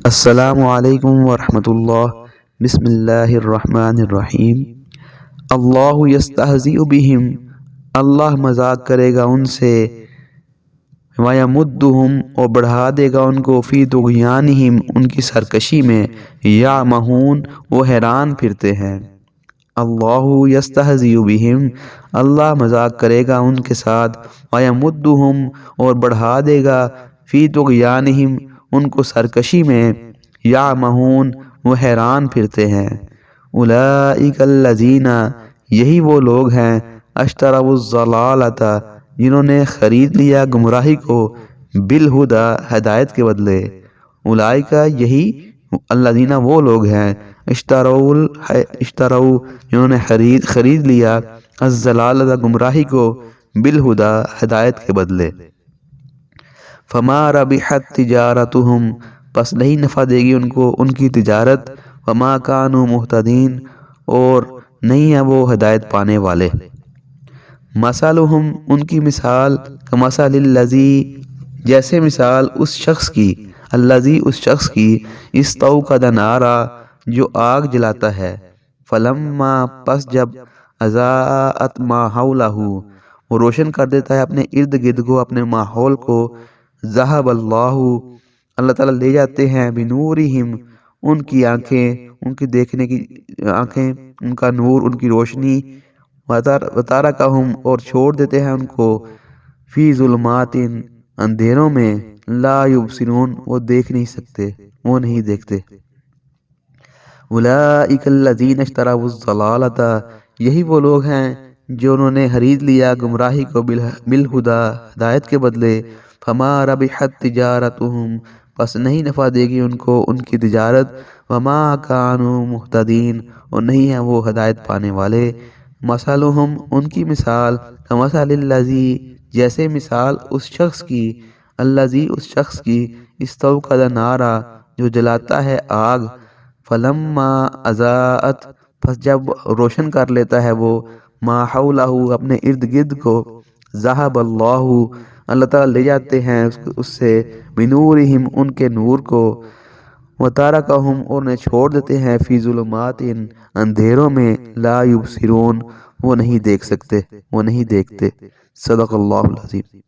السلام علیکم ورحمۃ اللہ۔ بسم اللہ الرحمن الرحیم۔ اللہ یستہزئ بہم، اللہ مذاق کرے گا ان سے، ویمدہم، اور بڑھا دے گا ان کو، فی طغیانہم، ان کی سرکشی میں، یعمہون، وہ حیران پھرتے ہیں۔ اللہ یستہزئ بہم، اللہ مذاق کرے گا ان کے ساتھ، ویمدہم، اور بڑھا دے گا، فی طغیانہم، ان کو سرکشی میں، یعمہون، وہ حیران پھرتے ہیں۔ اولئک الذین، یہی وہ لوگ ہیں، اشتروا الضلالۃ، جنہوں نے خرید لیا گمراہی کو، بالہدی، ہدایت کے بدلے۔ اولئک، یہی الذین، وہ لوگ ہیں، اشتروا، جنہوں نے خرید لیا، الضلالۃ، گمراہی کو، بالہدی، ہدایت کے بدلے۔ فما ربحت تجارتہم، پس نہیں نفع دے گی ان کو ان کی تجارت، وما کانوا مہتدین، اور نہیں ہیں وہ ہدایت پانے والے۔ مثلہم، ان کی مثال، کمثل الذی، جیسے مثال اس شخص کی، الذی، اس شخص کی، استوقد نارا، جو آگ جلاتا ہے، فلما، پس جب، اضاءت ما حولہ، وہ روشن کر دیتا ہے اپنے ارد گرد کو، اپنے ماحول کو، ذہب اللہ، اللہ تعالیٰ لے جاتے ہیں، بنورہم، ان کی آنکھیں، ان کی دیکھنے کی آنکھیں، ان کا نور، ان کی روشنی، وترکہم، اور چھوڑ دیتے ہیں ان کو، فی ظلمات، اندھیروں میں، لا یبصرون، وہ دیکھ نہیں سکتے، وہ نہیں دیکھتے۔ اولئک الذین اشتروا الضلالۃ، یہی وہ لوگ ہیں جو انہوں نے خرید لیا گمراہی کو، بالہدی، ہدایت کے بدلے، فما ربحت تجارتہم، پس نہیں نفع دے گی ان کو ان کی تجارت، وما کانوا مہتدین، اور نہیں ہیں وہ ہدایت پانے والے۔ مثلہم، ان کی مثال، کمثل الذی، جیسے مثال اس شخص کی، الذی، اس شخص کی، استوقد نارا، جو جلاتا ہے آگ، فلما اضاءت، پس جب روشن کر لیتا ہے وہ، ما حولہ، اپنے ارد گرد کو، ذہب اللہ، اللہ تعالیٰ لے جاتے ہیں اس سے، بنورہم، ان کے نور کو، وترکہم، اور انہیں چھوڑ دیتے ہیں، فی ظلمات، اندھیروں میں، لا یبصرون، وہ نہیں دیکھ سکتے، وہ نہیں دیکھتے۔ صدق اللہ العظیم۔